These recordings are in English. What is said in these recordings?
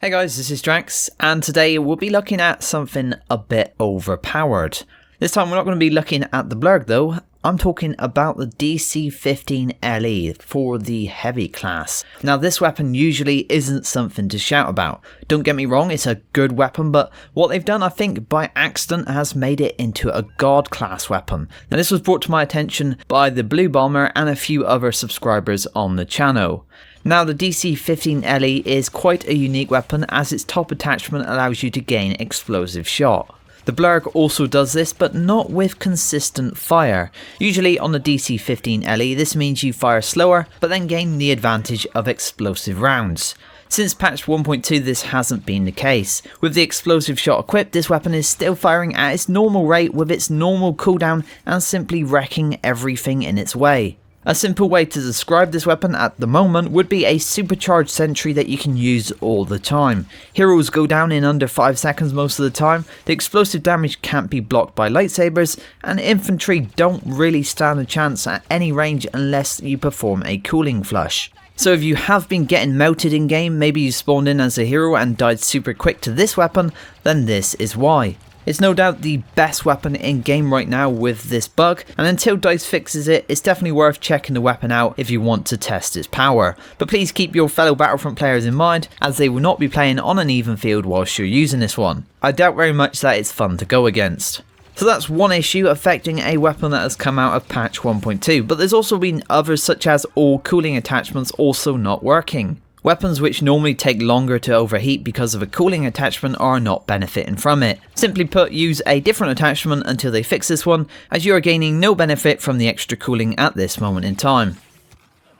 Hey guys, this is Drax, and today we'll be looking at something a bit overpowered. This time we're not going to be looking at the blurg though, I'm talking about the DC-15 LE for the heavy class. Now this weapon usually isn't something to shout about. Don't get me wrong, it's a good weapon, but what they've done I think by accident has made it into a god class weapon. Now this was brought to my attention by the Blue Bomber and a few other subscribers on the channel. Now the DC-15 LE is quite a unique weapon as its top attachment allows you to gain explosive shot. The blurg also does this, but not with consistent fire. Usually on the DC-15 LE this means you fire slower but then gain the advantage of explosive rounds. Since patch 1.2 this hasn't been the case. With the explosive shot equipped, this weapon is still firing at its normal rate with its normal cooldown and simply wrecking everything in its way. A simple way to describe this weapon at the moment would be a supercharged sentry that you can use all the time. Heroes go down in under 5 seconds most of the time, the explosive damage can't be blocked by lightsabers, and infantry don't really stand a chance at any range unless you perform a cooling flush. So if you have been getting melted in game, maybe you spawned in as a hero and died super quick to this weapon, then this is why. It's no doubt the best weapon in game right now with this bug, and until DICE fixes it, it's definitely worth checking the weapon out if you want to test its power. But please keep your fellow Battlefront players in mind, as they will not be playing on an even field whilst you're using this one. I doubt very much that it's fun to go against. So that's one issue affecting a weapon that has come out of patch 1.2, but there's also been others such as all cooling attachments also not working. Weapons which normally take longer to overheat because of a cooling attachment are not benefiting from it. Simply put, use a different attachment until they fix this one, as you are gaining no benefit from the extra cooling at this moment in time.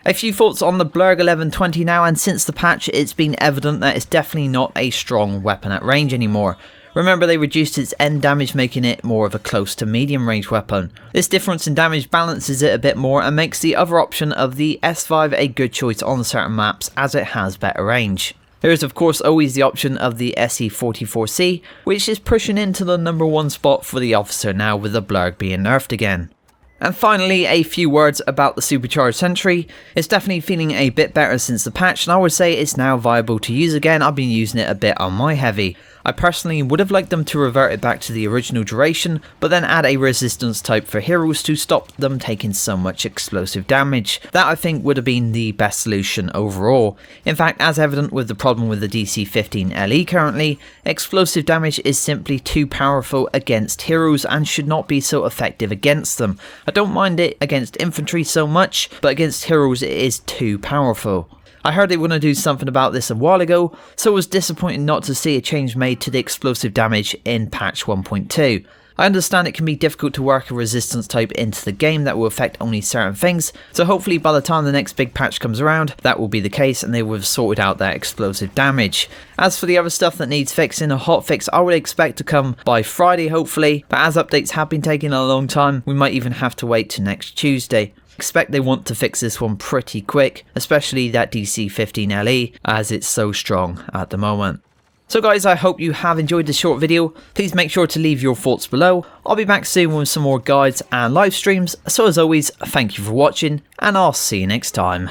A few thoughts on the blurg 1120 now, and since the patch it's been evident that it's definitely not a strong weapon at range anymore. Remember, they reduced its end damage, making it more of a close to medium range weapon. This difference in damage balances it a bit more and makes the other option of the S5 a good choice on certain maps as it has better range. There is of course always the option of the SE44C, which is pushing into the #1 spot for the officer now with the blurg being nerfed again. And finally, a few words about the supercharged sentry. It's definitely feeling a bit better since the patch, and I would say it's now viable to use again. I've been using it a bit on my heavy. I personally would have liked them to revert it back to the original duration, but then add a resistance type for heroes to stop them taking so much explosive damage. That I think would have been the best solution overall. In fact, as evident with the problem with the DC-15 LE currently, explosive damage is simply too powerful against heroes and should not be so effective against them. I don't mind it against infantry so much, but against heroes it is too powerful. I heard they were going to do something about this a while ago, so it was disappointing not to see a change made to the explosive damage in patch 1.2. I understand it can be difficult to work a resistance type into the game that will affect only certain things, so hopefully by the time the next big patch comes around, that will be the case and they will have sorted out that explosive damage. As for the other stuff that needs fixing, a hotfix I would expect to come by Friday hopefully, but as updates have been taking a long time, we might even have to wait to next Tuesday. Expect they want to fix this one pretty quick, especially that DC-15 LE as it's so strong at the moment. So guys, I hope you have enjoyed this short video. Please make sure to leave your thoughts below. I'll be back soon with some more guides and live streams. So as always, thank you for watching and I'll see you next time.